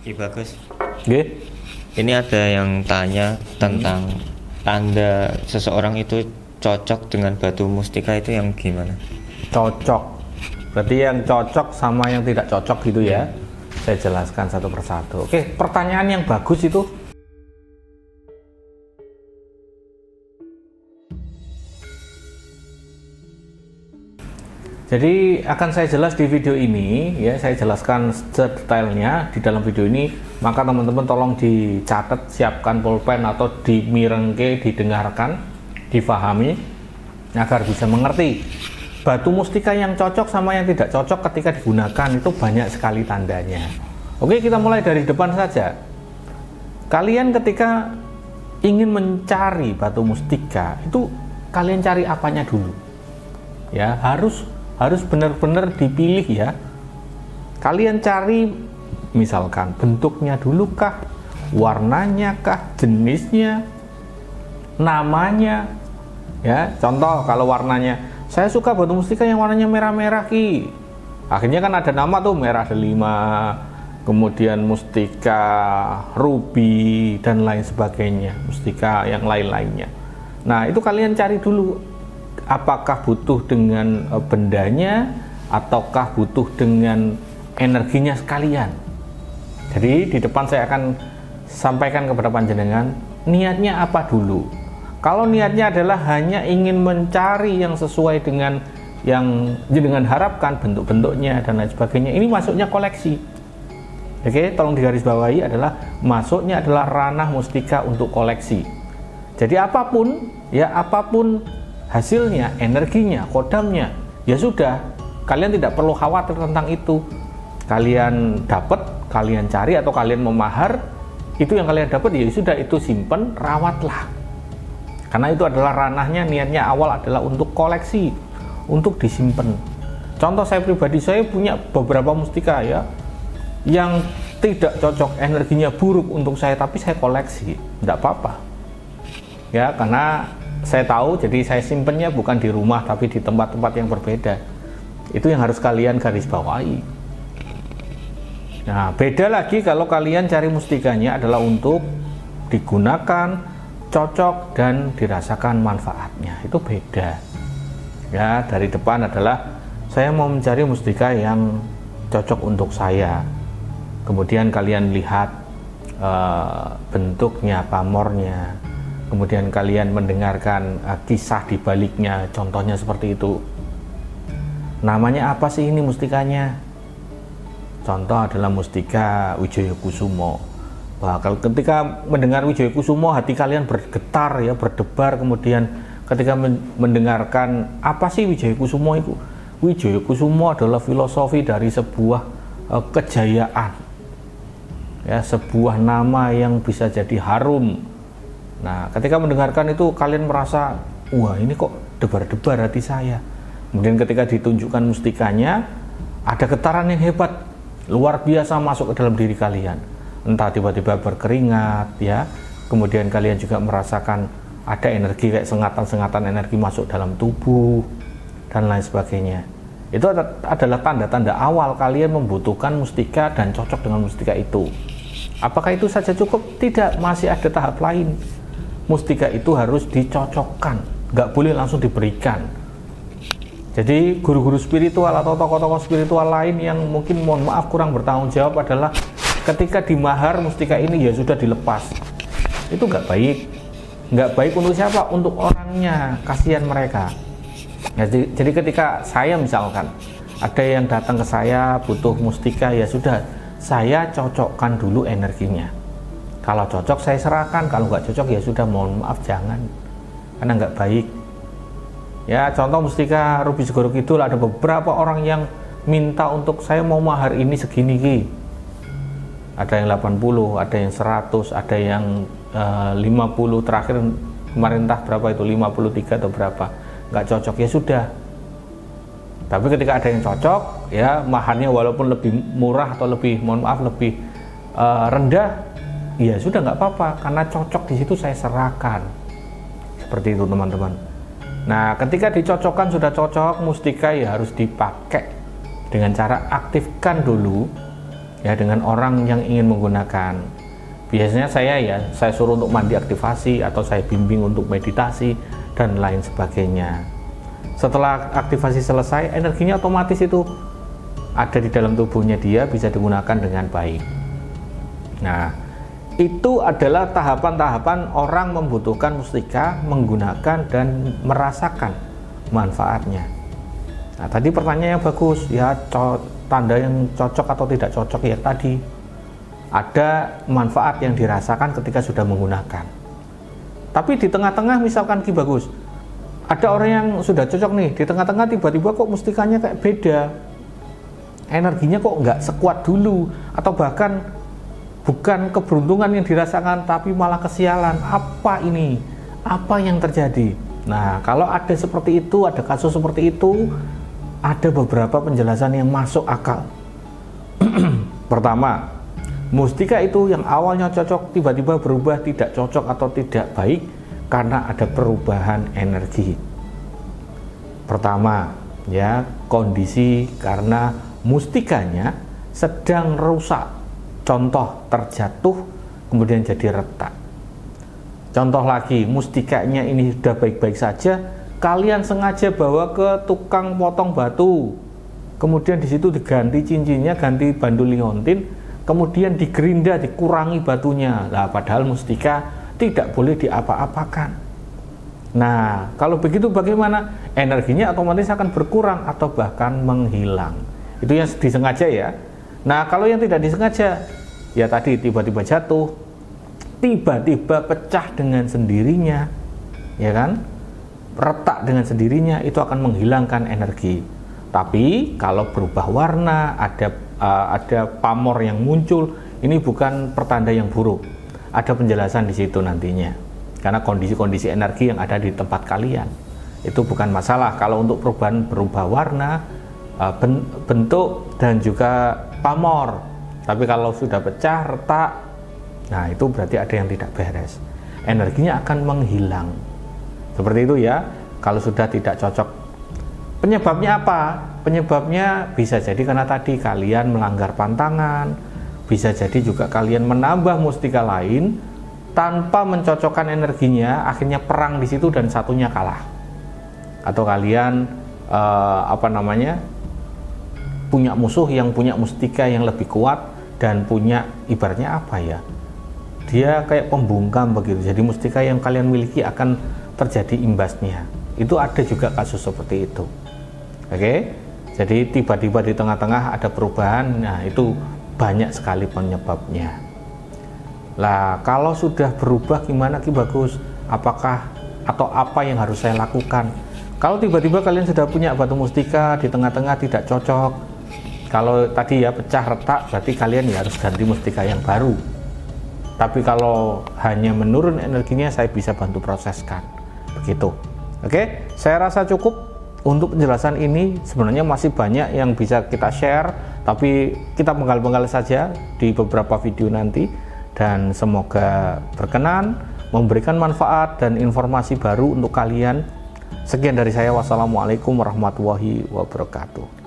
Bagus. Nggih. Ini ada yang tanya tentang tanda seseorang itu cocok dengan batu mustika itu yang gimana? Cocok. Berarti yang cocok sama yang tidak cocok gitu ya. Saya jelaskan satu persatu. Oke, pertanyaan yang bagus itu. Jadi akan saya jelas di video ini ya, saya jelaskan sedetailnya di dalam video ini. Maka teman-teman tolong dicatat, siapkan pulpen atau dimirengke, didengarkan, difahami agar bisa mengerti. Batu mustika yang cocok sama yang tidak cocok ketika digunakan itu banyak sekali tandanya. Oke, kita mulai dari depan saja. Kalian ketika ingin mencari batu mustika itu kalian cari apanya dulu? Ya, harus benar-benar dipilih ya. Kalian cari misalkan bentuknya dulu kah, warnanya kah, jenisnya, namanya. Ya, contoh kalau warnanya, saya suka batu mustika yang warnanya merah-merah ki. Akhirnya kan ada nama tuh, merah delima, kemudian mustika ruby dan lain sebagainya, mustika yang lain-lainnya. Nah, itu kalian cari dulu apakah butuh dengan bendanya ataukah butuh dengan energinya sekalian. Jadi di depan saya akan sampaikan kepada panjenengan niatnya apa dulu. Kalau niatnya adalah hanya ingin mencari yang sesuai dengan yang jenengan harapkan, bentuk-bentuknya dan lain sebagainya, ini masuknya koleksi. Oke, tolong digarisbawahi adalah masuknya adalah ranah mustika untuk koleksi. Jadi apapun hasilnya, energinya, kodamnya, ya sudah, kalian tidak perlu khawatir tentang itu. Kalian dapat, kalian cari atau kalian memahar, itu yang kalian dapat, ya sudah, itu simpen, rawatlah. Karena itu adalah ranahnya, niatnya awal adalah untuk koleksi, untuk disimpan. Contoh saya pribadi, saya punya beberapa mustika ya, yang tidak cocok, energinya buruk untuk saya, tapi saya koleksi, tidak apa-apa. Ya, karena saya tahu, jadi saya simpennya bukan di rumah tapi di tempat-tempat yang berbeda. Itu yang harus kalian garis bawahi. Nah, beda lagi kalau kalian cari mustikanya adalah untuk digunakan, cocok dan dirasakan manfaatnya. Itu beda. Ya, dari depan adalah saya mau mencari mustika yang cocok untuk saya. Kemudian kalian lihat bentuknya, pamornya. Kemudian kalian mendengarkan kisah di baliknya, contohnya seperti itu. Namanya apa sih ini mustikanya? Contoh adalah mustika Wijaya Kusumo. Wah, kalau ketika mendengar Wijaya Kusumo, hati kalian bergetar ya, berdebar. Kemudian ketika mendengarkan apa sih Wijaya Kusumo itu? Wijaya Kusumo adalah filosofi dari sebuah kejayaan. Ya, sebuah nama yang bisa jadi harum. Nah, ketika mendengarkan itu kalian merasa, wah ini kok debar-debar hati saya. Kemudian ketika ditunjukkan mustikanya, ada getaran yang hebat, luar biasa masuk ke dalam diri kalian. Entah tiba-tiba berkeringat ya, kemudian kalian juga merasakan ada energi kayak sengatan-sengatan energi masuk dalam tubuh dan lain sebagainya. Itu adalah tanda-tanda awal kalian membutuhkan mustika dan cocok dengan mustika itu. Apakah itu saja cukup? Tidak, masih ada tahap lain. Mustika itu harus dicocokkan, nggak boleh langsung diberikan. Jadi guru-guru spiritual atau tokoh-tokoh spiritual lain yang mungkin mohon maaf kurang bertanggung jawab adalah ketika dimahar mustika ini ya sudah dilepas. Itu nggak baik. Nggak baik untuk siapa? Untuk orangnya, kasihan mereka. Ya, jadi ketika saya misalkan ada yang datang ke saya butuh mustika, ya sudah, saya cocokkan dulu energinya. Kalau cocok saya serahkan, kalau nggak cocok ya sudah, mohon maaf jangan, karena nggak baik. Ya, contoh mustika Ruby Segoro Kidul, ada beberapa orang yang minta untuk saya mau mahar ini segini ki. Ada yang 80, ada yang 100, ada yang 50, terakhir kemarin entah berapa itu, 53 atau berapa. Nggak cocok ya sudah. Tapi ketika ada yang cocok, ya maharnya walaupun lebih murah atau lebih, mohon maaf, lebih rendah, ya sudah nggak apa-apa, karena cocok di situ saya serahkan. Seperti itu teman-teman. Nah, ketika dicocokkan sudah cocok, mustika ya harus dipakai dengan cara aktifkan dulu ya dengan orang yang ingin menggunakan. Biasanya saya suruh untuk mandi aktivasi atau saya bimbing untuk meditasi dan lain sebagainya. Setelah aktivasi selesai, energinya otomatis itu ada di dalam tubuhnya dia, bisa digunakan dengan baik. Nah, itu adalah tahapan-tahapan orang membutuhkan mustika, menggunakan dan merasakan manfaatnya. Nah, tadi pertanyaan yang bagus ya, tanda yang cocok atau tidak cocok ya tadi. Ada manfaat yang dirasakan ketika sudah menggunakan. Tapi di tengah-tengah misalkan Ki Bagus, ada orang yang sudah cocok nih, di tengah-tengah tiba-tiba kok mustikanya kayak beda, energinya kok nggak sekuat dulu, atau bahkan bukan keberuntungan yang dirasakan tapi malah kesialan. Apa ini? Apa yang terjadi? Nah, kalau ada seperti itu, ada kasus seperti itu, ada beberapa penjelasan yang masuk akal. Pertama, mustika itu yang awalnya cocok tiba-tiba berubah tidak cocok atau tidak baik karena ada perubahan energi. Pertama, ya, kondisi karena mustikanya sedang rusak. Contoh, terjatuh kemudian jadi retak. Contoh lagi, mustikanya ini sudah baik-baik saja, kalian sengaja bawa ke tukang potong batu, kemudian di situ diganti cincinnya, ganti bandul liontin, kemudian digerinda, dikurangi batunya. Nah, padahal mustika tidak boleh diapa-apakan. Nah, kalau begitu bagaimana? Energinya otomatis akan berkurang atau bahkan menghilang. Itu yang disengaja ya. Nah, kalau yang tidak disengaja, ya tadi tiba-tiba jatuh, tiba-tiba pecah dengan sendirinya, ya kan? Retak dengan sendirinya, itu akan menghilangkan energi. Tapi kalau berubah warna, ada pamor yang muncul, ini bukan pertanda yang buruk. Ada penjelasan di situ nantinya. Karena kondisi-kondisi energi yang ada di tempat kalian itu bukan masalah. Kalau untuk perubahan berubah warna, bentuk dan juga pamor. Tapi kalau sudah pecah, retak, nah itu berarti ada yang tidak beres. Energinya akan menghilang. Seperti itu ya. Kalau sudah tidak cocok. Penyebabnya apa? Penyebabnya bisa jadi karena tadi kalian melanggar pantangan, bisa jadi juga kalian menambah mustika lain tanpa mencocokkan energinya, akhirnya perang di situ dan satunya kalah. Atau kalian punya musuh yang punya mustika yang lebih kuat dan punya ibaratnya apa ya? Dia kayak pembungkam begitu. Jadi mustika yang kalian miliki akan terjadi imbasnya. Itu ada juga kasus seperti itu. Oke? Jadi tiba-tiba di tengah-tengah ada perubahan. Nah, itu banyak sekali penyebabnya. Lah, kalau sudah berubah gimana Ki Bagus? Apakah atau apa yang harus saya lakukan? Kalau tiba-tiba kalian sudah punya batu mustika di tengah-tengah tidak cocok, kalau tadi ya pecah retak, berarti kalian ya harus ganti mustika yang baru. Tapi kalau hanya menurun energinya, saya bisa bantu proseskan. Begitu. Oke, saya rasa cukup. Untuk penjelasan ini sebenarnya masih banyak yang bisa kita share, tapi kita penggal-penggal saja di beberapa video nanti, dan semoga berkenan, memberikan manfaat dan informasi baru untuk kalian. Sekian dari saya, wassalamualaikum warahmatullahi wabarakatuh.